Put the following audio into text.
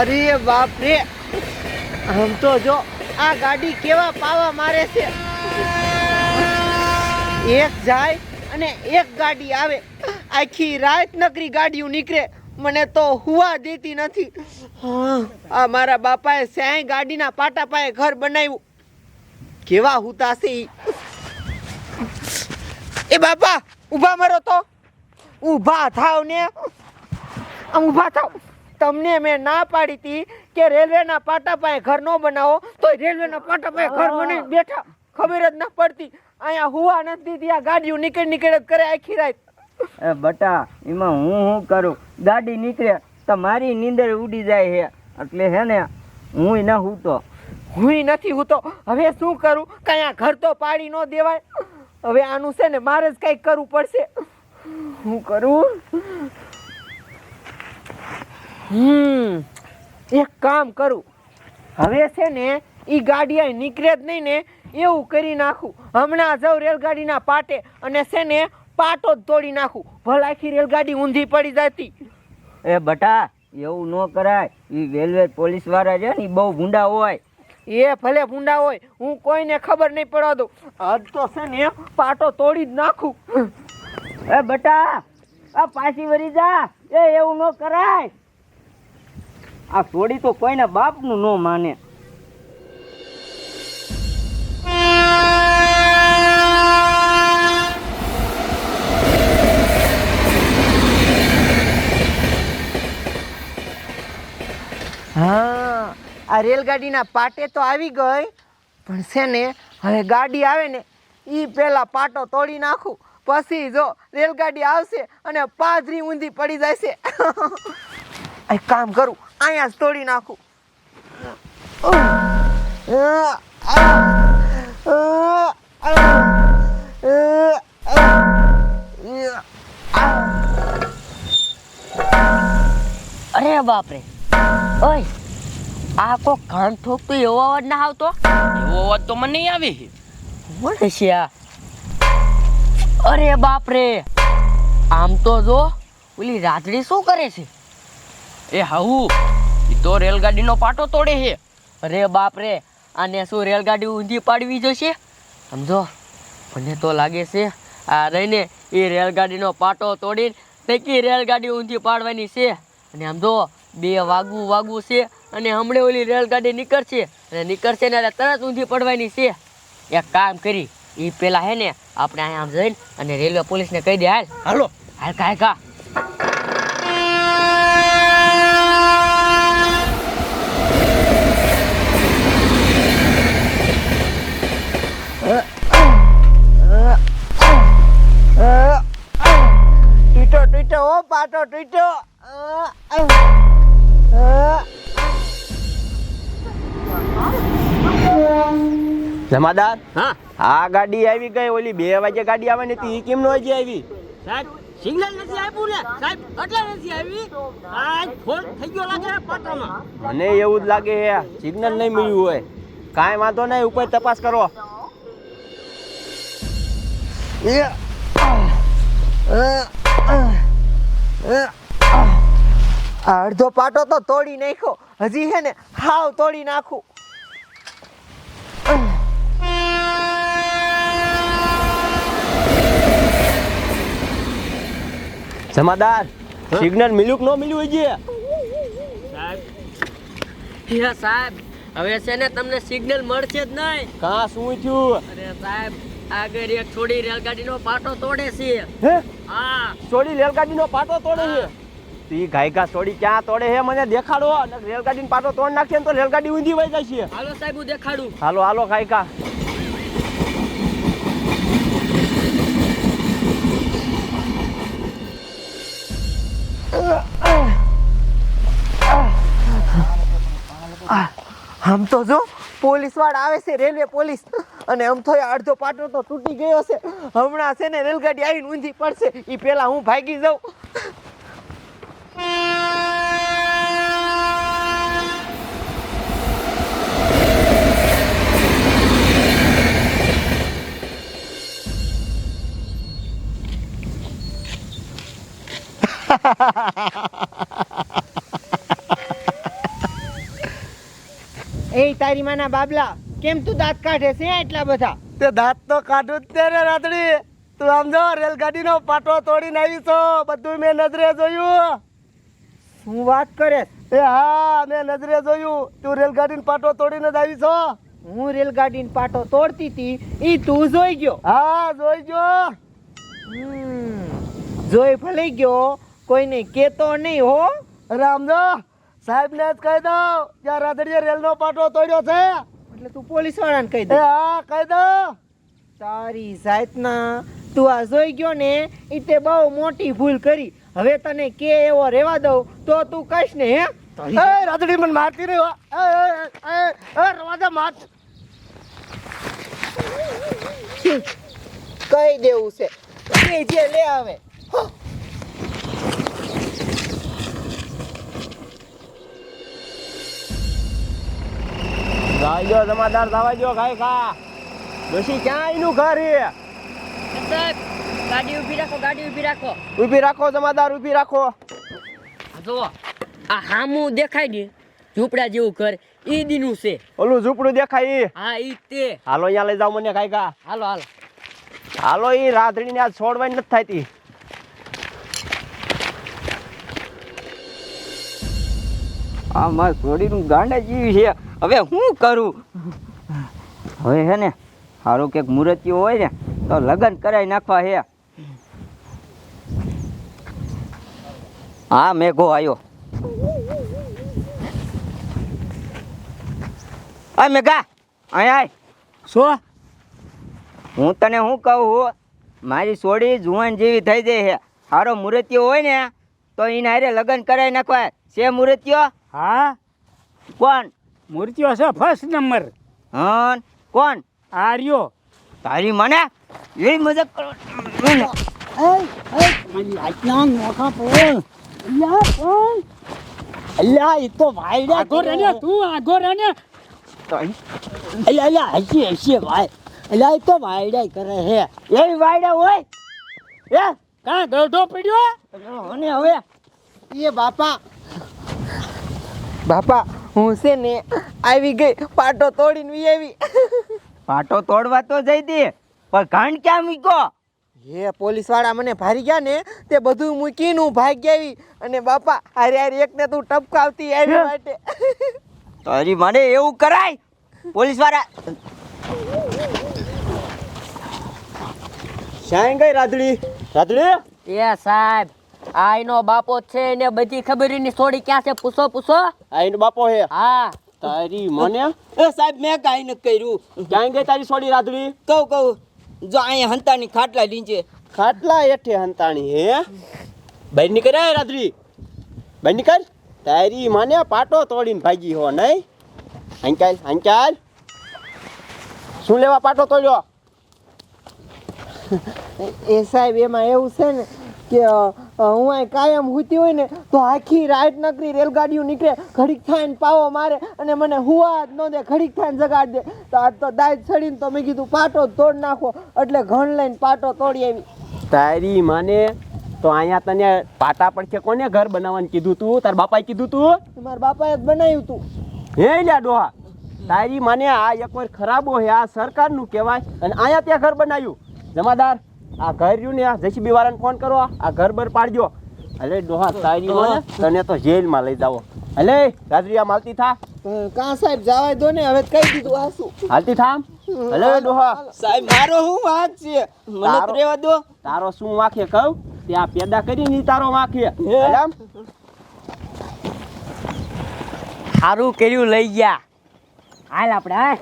અરે બાપ રે, આમ તો જો આ ગાડી કેવા પાવા મારે છે. એક જાય અને એક ગાડી આવે, આખી રાત નકરી ગાડીઓ નીકળે, મને તો હુવા દેતી નથી. આ મારા બાપાએ સ્યાય ગાડીના પાટા પાયે ઘર બનાવ્યું. કેવા હુતા છે ઈ. એ બાપા ઊભા મરો તો, ઊભા થાવ ને, ઊભા થાવ. તમને મેં ના પાડી હતી કે રેલવેના પાટા પાસે ઘર ન બનાવો, તો રેલવેના પાટા પાસે ઘર બનાવી બેઠા. ખબર જ ના પડતી. અહીંયા હુવા નથી ત્યાં ગાડીઓ નીકળે કરે આખી રાત. એ બટા, એમાં હું કરું? ગાડી નીકળે તો મારી નીંદર ઉડી જાય છે, એટલે હે ને હું ન હૂતો. હું નથી હૂતો. હવે શું કરું? કાંઈ આ ઘર તો પાડી ન દેવાય. હવે આનું છે ને મારે જ કંઈક કરવું પડશે. હું કરું? એક કામ કરું. હવે છે ને ઈ ગાડી અહીં નીકળે જ નહીં ને, એવું કરી નાખું. હમણાં જાઉં રેલગાડીના પાટે અને છે ને પાટો જ તોડી નાખું. ભલે આખી રેલગાડી ઊંધી પડી જતી. એ બટા, એવું ન કરાય. એ રેલવે પોલીસ વાળા છે ને ઈ બહુ ભૂંડા હોય. એ ભલે ભૂંડા હોય, હું કોઈને ખબર નહીં પડવા દઉં. આજ તો છે ને પાટો તોડી જ નાખું. એ બટા, આ પાછી વળી જા. એ એવું ન કરાય. આ થોડી તો કોઈના બાપનું ન માને. હા, આ રેલગાડીના પાટે તો આવી ગઈ, પણ છે ને હવે ગાડી આવે ને એ પેલા પાટો તોડી નાખું. પછી જો રેલગાડી આવશે અને પાદરી ઊંધી પડી જાય છે. એક કામ કરું, અહીંયા જ તોડી નાખું. અરે બાપરે, ઓય આ કોક ઘણ ઠોકતો એવો અવાજ ના આવતો? એવો અવાજ તો મને નહીં આવે. મને છે આ. અરે બાપરે, આમ તો જો ઓલી રાધડી શું કરે છે? એ હાઉ, ઈ તો રેલગાડીનો પાટો તોડે છે. અરે બાપરે, આને શું રેલગાડી ઊંધી પાડવી જોશે? સમજો, મને તો લાગે છે આ રહીને એ રેલગાડીનો પાટો તોડીને નક્કી રેલગાડી ઊંધી પાડવાની છે. અને આમ જો 2 વાગવું છે અને હમણાં ઓલી રેલગાડી નીકળશે અને નીકળશે ને તરત ઊંધી પડવાની છે. એક કામ કરી, એ પેલા હે ને આપણે અહીંયા આમ જઈને અને રેલવે પોલીસને કહી દે. હાલો હાલ કા ટૂટો ઓ પાટો ટૂટો. જમાદાર, હા આ ગાડી આવી ગઈ. ઓલી 2 વાગે ગાડી આવવાની હતી, ઈ કેમ નો હજી આવી? સાહેબ, સિગ્નલ નથી આપ્યું ને સાહેબ, એટલે નથી આવી. આજ ફોલ્ટ થઈ ગયો લાગે પાટામાં. મને એવું જ લાગે છે, સિગ્નલ નહીં મળ્યું હોય. કાંઈ વાંધો નહીં, ઉપર તપાસ કરો. અડધો પાટો તો તોડી નાખ્યો, હજી હે ને હાવ તોડી નાખું. જમાદાર, સિગ્નલ મિલ્યું કે ન મિલ્યું હજી? હે સાહેબ, હવે છે ને તમને સિગ્નલ મળશે જ નહીં. કાં શું થયું? અરે સાહેબ, આગળ એક છોડી રેલગાડીનો પાટો તોડે છે. હે, હા, સોડી રેલગાડીનો પાટો તોડે છે? તી ગાયકા સોડી ક્યાં તોડે છે મને દેખાડો. રેલગાડીનો પાટો તોડ નાખશે ને તો રેલગાડી ઊંધી વહી જાય છે. હાલો સાહેબ, હું દેખાડું. હાલો હાલો ગાયકા. આમ તો જો પોલીસ વાળા આવે છે, રેલવે પોલીસ, અને આમ તો અડધો પાટો તો તૂટી ગયો છે. હમણાં છે ને રેલગાડી આવીને ઊંધી પડશે, એ પેલા હું ભાગી જાઉં. એ તારી માના બાબલા, કેમ તું દાંત કાઢે છે એટલા બધા? તે દાંત તો કાઢું જ તે ને રાતડી. તું આમ જો રેલગાડીનો પાટો તોડીને આવી છો, બધું મેં નજરે જોયું. શું વાત કરે? એ હા, મેં નજરે જોયું. તું રેલગાડીનો પાટો તોડીને જ આવી છો. હું રેલગાડીનો પાટો તોડતી હતી ઈ તું જોઈ ગયો? હા, જોઈ ગયો. જોઈ ભલે ગયો, કોઈને કેતો નહીં હો. અરે આમ જો સાહેબને જ કહી દઉં કે આ રાતડીએ રેલનો પાટો તોડ્યો છે. એટલે તું પોલીસ વાળાને કહી એ દે. હા, કહી દઉં. તારી જાતના તું આ જોઈ ગયો ને ઈ તે બહુ મોટી ભૂલ કરી. હવે તને કે એવો રેવા દઉં તો તું કહીશ ને? હે એ રાતડી મને મારતી રહી. રવાજા માર. કહી દેવું છે કે જે લે આવે. ગાયો જમાદાર થવા જો ગાય ખા. ડોશી ક્યાં એનું ઘર હે? સાહેબ ગાડી ઊભી રાખો, ગાડી ઊભી રાખો. ઊભી રાખો જમાદાર, ઊભી રાખો. જો આ હામું દેખાય ને ઝૂંપડા જેવું ઘર, ઈ દીનું છે. ઓલું ઝૂંપડું દેખાય ઈ? હા ઈ તે. હાલો અહીંયા લઈ જાવ મને ખાઈ ખા. હાલો હાલો. હાલો, ઈ રાધડીને આજ છોડવાની નથી થતી. આ માર છોડીનું ગાંડા જેવી છે. હવે શું કરું? હવે હે ને સારું કંઈક મુરતિયો હોય ને તો લગ્ન કરાવી નાખવા હે. હા, મેઘો આવ્યો. આ મેઘા અહીંયા આય. શું? હું તને શું કહું, મારી છોડી જુવાન જેવી થઈ જાય છે. સારો મુરતિયો હોય ને તો એને હારે લગ્ન કરાવી નાખવા છે. મુરતિયો હા, કોણ? મૂર્તિઓ છે ફર્સ્ટ નંબર. હન, કોણ? આર્યો. તારી મને એવી મજાક કરો. અલ્યા એ તો વાયડા આગો રેને, તું આગો રેને. અલ્યા હસી હસી ભાઈ. અલ્યા એ તો વાયડા કરે હે. એવી વાયડા હોય એ કા ગઢો પડ્યો? અને હવે એ બાપા, બાપા હું છે ને આવી ગઈ, પાટો તોડીને વી આવી. પાટો તોડવા તો જઈ દે, પણ ઘાણ ક્યાં મૂક્યો? હે પોલીસ વાળા મને ભારી ગયા ને તે બધું મૂકીને હું ભાગી આવી. અને બાપા હારે હારે એકને તું ટપકાવતી આવી માટે. તારી મને એવું કરાય? પોલીસ વાળા શ્યાંય ગઈ રાધડી? રાધડી એ સાહેબ આ એનો બાપો છે ને બધી ખબર એની છોડી ક્યાં છે પૂછો પૂછો. આ એનો બાપો હે? હા. તારી મને એ સાહેબ મેં કાંઈ નથી કર્યું. ક્યાં ગઈ તારી છોડી રાધડી? કહું જો અહીંયા હંતાની ખાટલા નીચે. ખાટલા હેઠે હંતાણી હે? બહાર નીકળ રાધડી, બહાર નીકળ. તારી મને પાટો તોડીને ભાગી હો નહીં? અંકાલ અંકાલ, શું લેવા પાટો તોડ્યો? એ સાહેબ એમાં એવું છે ને કે હું અહીં કાયમ હુતી હોય ને તો આખી રાત નકરી રેલગાડીઓ નીકળે, ઘડીક થાય ને પાવો મારે અને મને હુવા જ ન દે, ઘડીક થાય ને જગાડ દે. તો આજ તો દાય ચડીને તો મેં કીધું પાટો તોડ નાખો, એટલે ઘણ લઈને પાટો તોડી આવી. તારી માને તો અહીંયા તને પાટા પડખે કોને ઘર બનાવવાનું કીધું તું? તાર બાપાએ કીધું તું? મારા બાપાએ જ બનાવ્યું હતું. હે લ્યા ડોહા, તારી માને આ એકવાર ખરાબો હે, આ સરકારનું કહેવાય અને અહીંયા ત્યાં ઘર બનાવ્યું. જમાદાર આ ઘર રહ્યું ને, આ જેસીબી વાળાને ફોન કરો, આ ઘર બર પાડજો. અલે ડોહા તારી માને તને તો જેલમાં લઈ જાવો. અલે રાત્રિ આ માલતી થા. કાં સાહેબ જવાય દો ને, હવે કહી દીધું આ શું. હાલતી થામ. અલે ડોહા સાહેબ મારો શું વાંક છે? મને તો રહેવા દો. તારો શું વાંખે કહું? ત્યાં પેદા કરીને તારો વાંખે. આમ સારું કર્યું લઈ ગયા. હાલ આપણે હાલ.